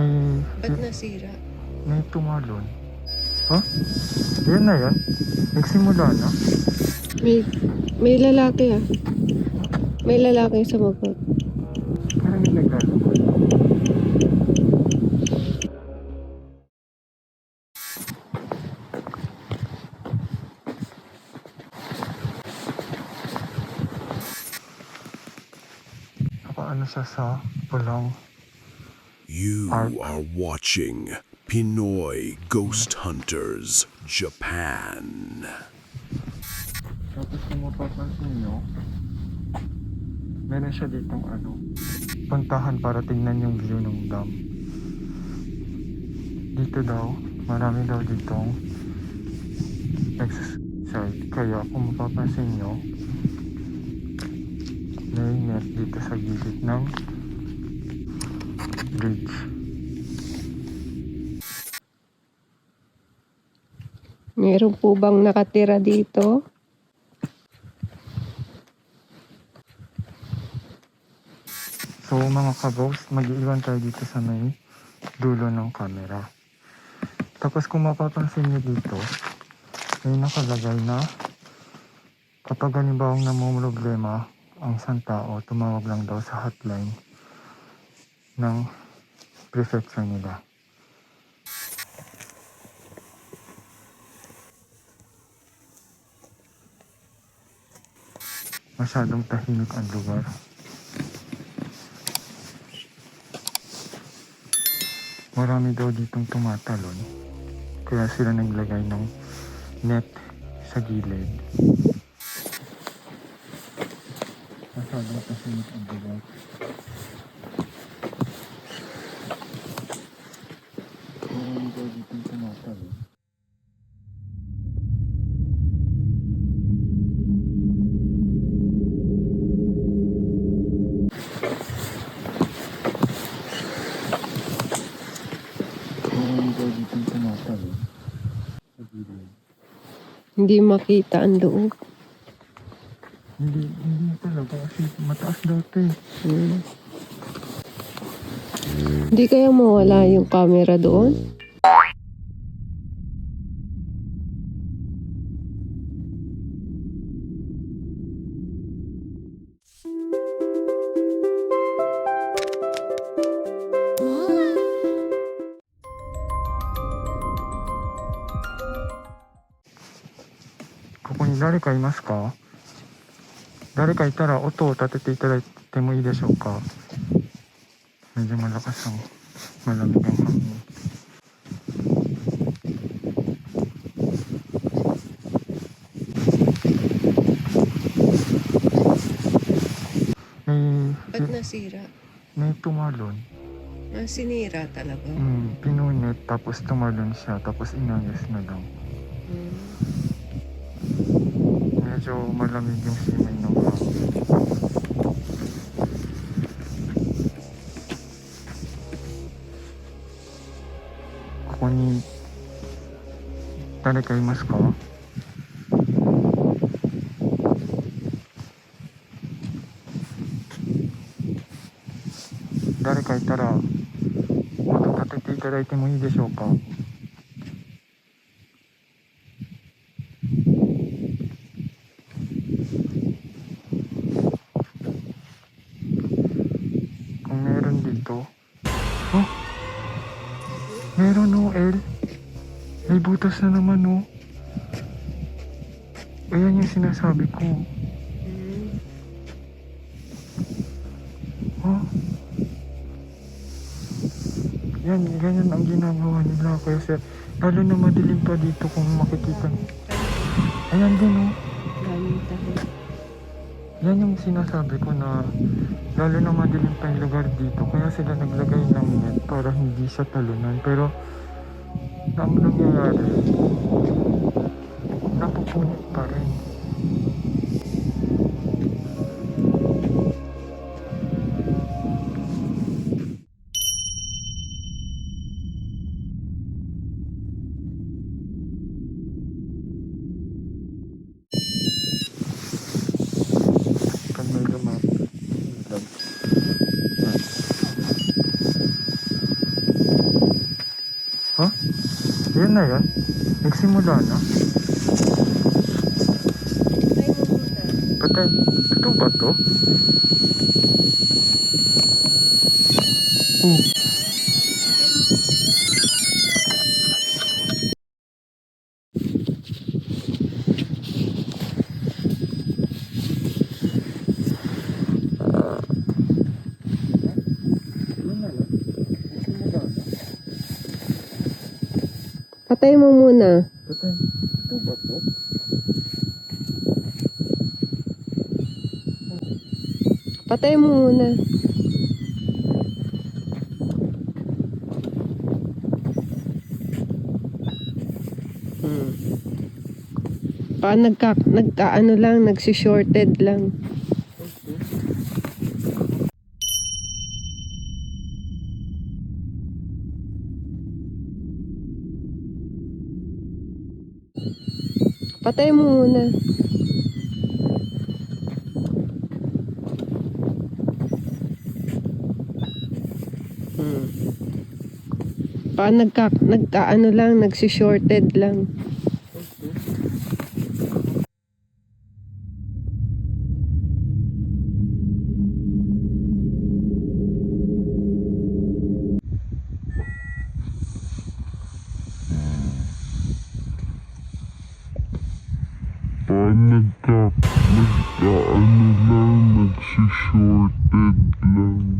May, Ba't nasira? may tumalon. Ha? Yan na yan? Nagsimula na? May lalaki ah. May lalaki sumagot. Parang may naglalakad. Nakaano siya sa pulang You arc. are watching Pinoy Ghost Hunters Japan. Tapos kung mapapansin nyo, meron siya ditong puntahan para tingnan yung view ng dam. Dito daw, marami daw ditong exercise. Kaya kung mapapansin nyo, may net dito sa gilid ng bridge. Meron po bang nakatira dito? So mga kabos, mag-iwan tayo dito sa may dulo ng camera. Tapos kung mapapansin nyo dito, may nakalagay na kapag halimbawang namumroblema ang isang tao, tumawag lang daw sa hotline ng prefecture nila. Masyadong tahimik ang lugar. Marami daw ditong tumatalon. Kaya sila naglagay ng net sa gilid. Masyadong tahimik ang lugar. Marami daw ditong tumatalon. Marami daw ditong tumatalon sa gilid. Hindi makita ang loob. Hindi talaga kasi mataas daw ito eh. Hindi kaya mawala yung camera doon?ここに誰かいますか？誰かいたら音を立てていただいてもいいでしょうか。Medyo malakas ang malamig ang hangin. Ba't nasira? May tumalon. Sinira talaga. Pinunet tapos tumalon siya tapos inayos na lang. Medyo malamig yung simay ng hangin. Ako ni誰かいますか？誰かいたら音立てていただいてもいいでしょうか。Kung meron dito. Oh! Meron oh, El. May butas na naman oh. Ayan yung sinasabi ko. Oh. Yan, ganyan ang ginagawa nila. Kaya lalo na madilim pa dito kung makikita. Ayan din oh. Daming tayo. Yan yung sinasabi ko na lalo na madilim pa yung lugar dito. Kaya sila naglagay ng net para hindi siya talunan. Pero ang nangyayari, napupunit pa rin. Pag may lumapit, Ha? Yan na yan? Nagsimula na? Patay. Totoo ba to? Oh. Patay mo muna. Patay. Totoo ba to? Patay mo muna. Hmm. Nagkaano lang, nagsi-shorted lang. Patay mo muna. Hmm. Nagkaano lang, nagsi-shorted lang. Nagkaano lang, nagsishorted lang.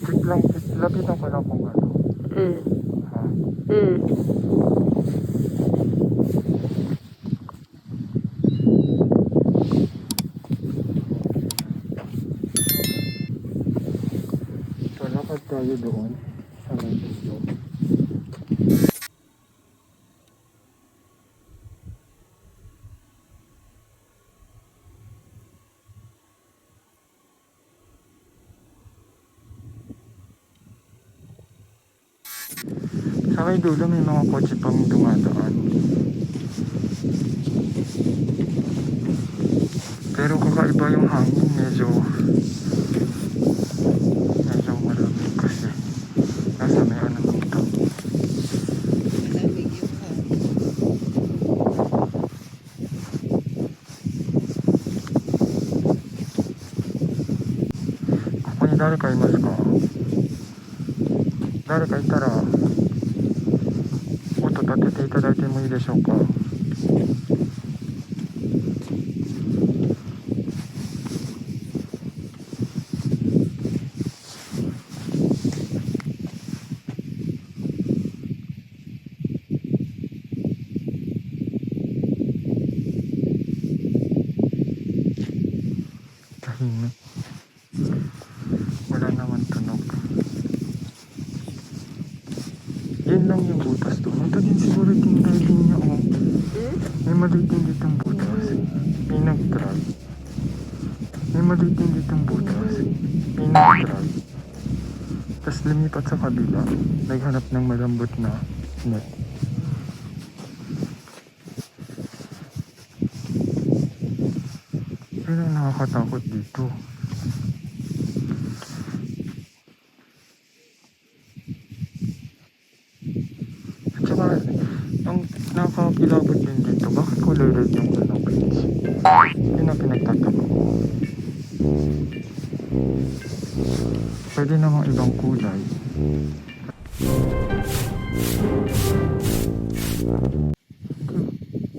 Check lang. Lapitan ko lang kung ano. Hmm. Ha? Hmm. So, lakad tayo doon. Sa may dito. Sa may dulo may mga kotse pang dumadaan. Pero kakaiba yung hangin. Medyo malamig kasi. Nasa may ano dito.ここに誰かいますか？誰かいたら音立てていただいてもいいでしょうか？Tahimik. Wala naman tunog. Yan lang yung butas doon. Ito din siguro tinday din niya. Oh. May maliit din ditong butas. May nag-try. May maliit din ditong butas. May nag-try. Tapos lumipat sa kabila. Naghanap ng malambot na net. Yun ang nakakatakot dito. At saka, ang nakakakilabot din dito. Bakit kulay red yung ano, beach? Hindi na pinagtataka. Pwede namang ibang kulay.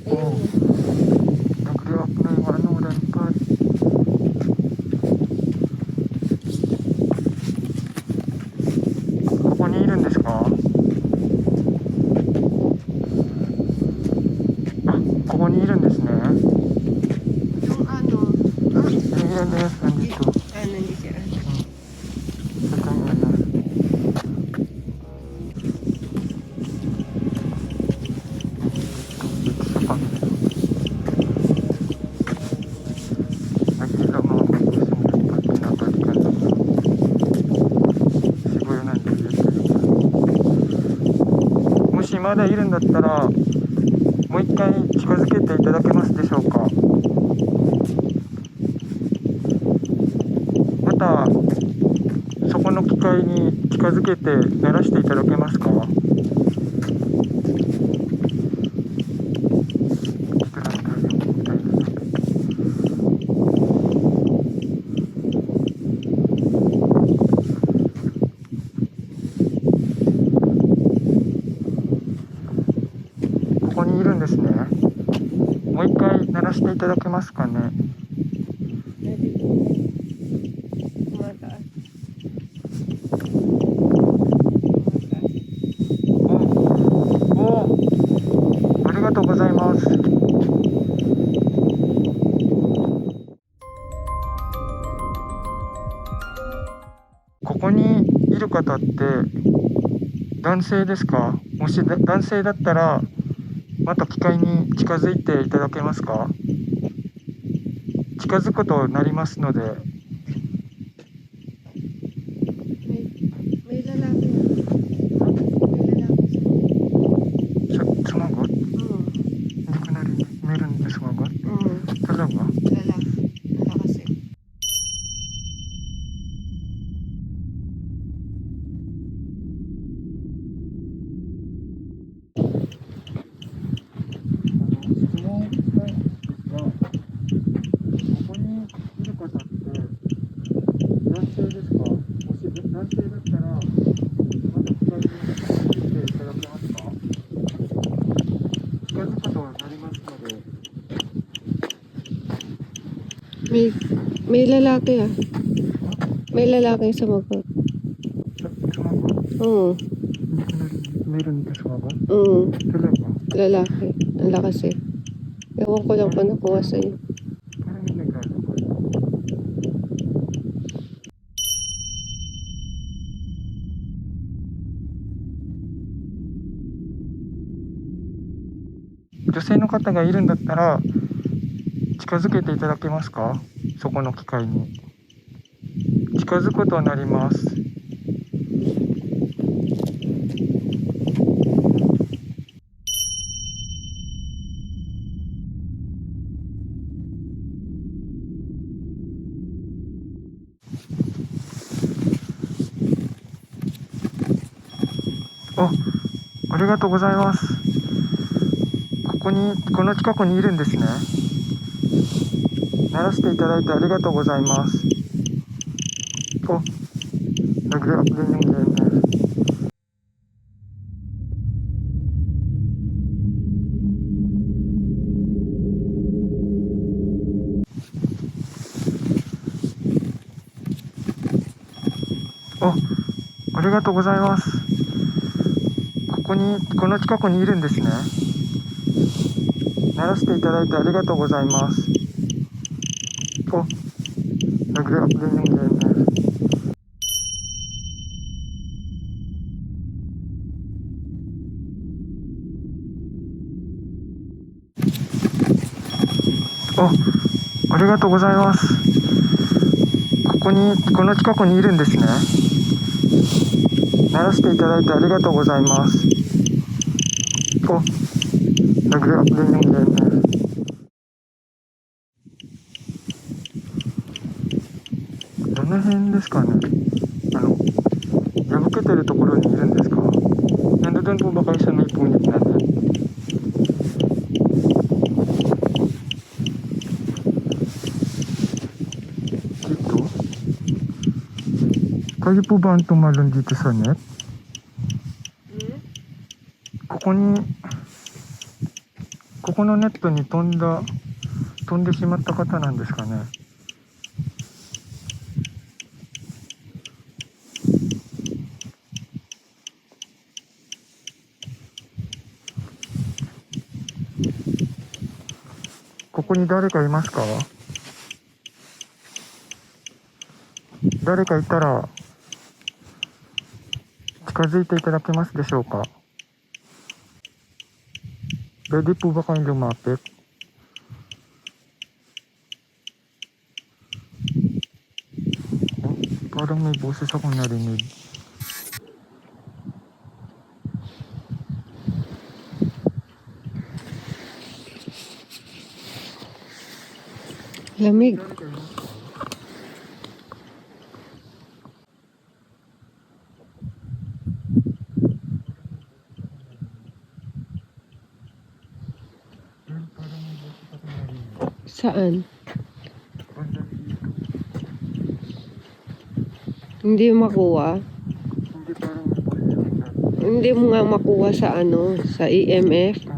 Oh, nag-react na yung ano, ranpad. Ako ni ilan desu ka? Ah, ここにいるんですね。 Yung ano, Yung ELF nandito. ano hindi siya. Sa kang ano. Dito sa pangil. Nagkita mga pag-usong dapat pinabalikan lang. Siguro nandito talaga. もしまだいるんだったら、もう一回近づけていただけますでしょうか。またそこの機械に近づけて鳴らしていただけますか。ここにいるんですね。もう一回鳴らしていただけますかね。 Tumataas. お、ありがとうございます。ここにいる方って男性ですか？もし男性だったらまた機械に近づいていただけますか？近づくことになりますので。 May lalaki na. May lalaki sa Sumagot? Oo. Hindi ko narinig. Meron na sumagot? Oo. Talaga? Lalaki. Malakas eh. 質問したいんですが、ここにいる方って男性ですか？もし男性だったら、また機械に近づいていただけますか？近づくことになりますので。 May lalaki ah. May lalaki sumagot. Sumagot? Oo. Hindi ko narinig. Meron na sumagot? Oo. Talaga? Lalaki. Ang lakas eh. Ewan ko lang kung nakuha sa'yo. Parang may naglalakad.女性の方がいるんだったら近づけていただけますか？そこの機械に近づくことになります。あ、ありがとうございます。この近くにいるんですね。鳴らしていただいてありがとうございます。Oh, nag-react din yung gamer. Oh, ありがとうございます。この近くにいるんですね。鳴らしていただいてありがとうございます。Oh, nag-react din yung gamer. Oh, ありがとうございます。この近くにいるんですね。鳴らしていただいてありがとうございます。Oh, nag-react din yung gamer. Ano の辺ですかね。破けてるところにいるんですか? Nandun po ba kayo sa may punit natin? Kayo po ba ang tumalon dito sa net? Koko no netto ni tonde shimatta kata nan desu ka ne? Koko ni dare ka imasu ka? Dare ka ita ra 近づいていただけますでしょうか? Pwede po ba kayong lumapit? Oh, parang may boses akong narinig. Lamig. Saan? Hindi makuha. Hindi mo nga makuha sa ano, sa EMF.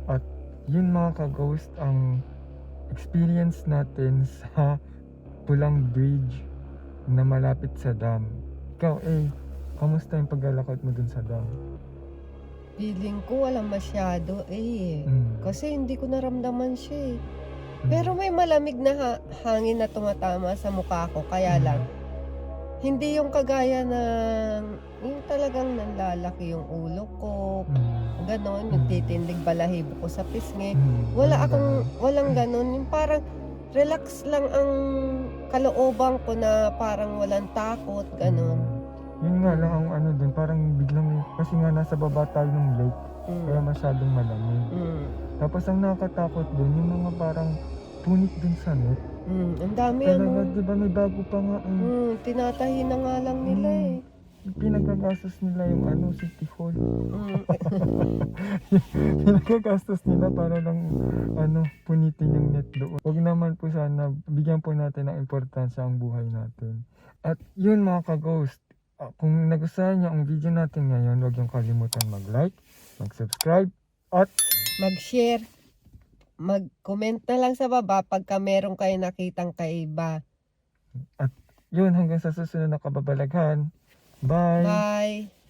At yun mga ka-ghost ang experience natin sa Pulang Bridge na malapit sa dam. Ikaw kamusta yung paglalakad mo dun sa dam? Feeling ko walang masyado Kasi hindi ko naramdaman siya Mm. Pero may malamig na hangin na tumatama sa mukha ko. Kaya lang, hindi yung kagaya ng yung talagang nanlalaki yung ulo ko. Ganon, yung titindig balahibo ko sa pisngi. Walang ganon. Yung parang relax lang ang kalooban ko na parang walang takot, ganon. Yun nga lang ang ano dun, parang biglang, kasi nga nasa baba tayo ng lake, kaya masyadong malamig. Tapos ang nakakatakot dun, yung mga parang punit dun sa net. Ang dami Talaga, di ba may bago pa nga ang tinatahi na nga lang nila pinagagastos nila yung City Hall. Pinagagastos nila para lang punitin yung net doon. Huwag naman po sana, bigyan po natin ng importansya ang buhay natin. At yun mga ka-ghost, kung nagustuhan nyo ang video natin ngayon, huwag yung kalimutan mag-like, mag-subscribe, at mag-share, mag-comment na lang sa baba pagka meron kayo nakitang kaiba. At yun, hanggang sa susunod na kababalaghan. Bye! Bye!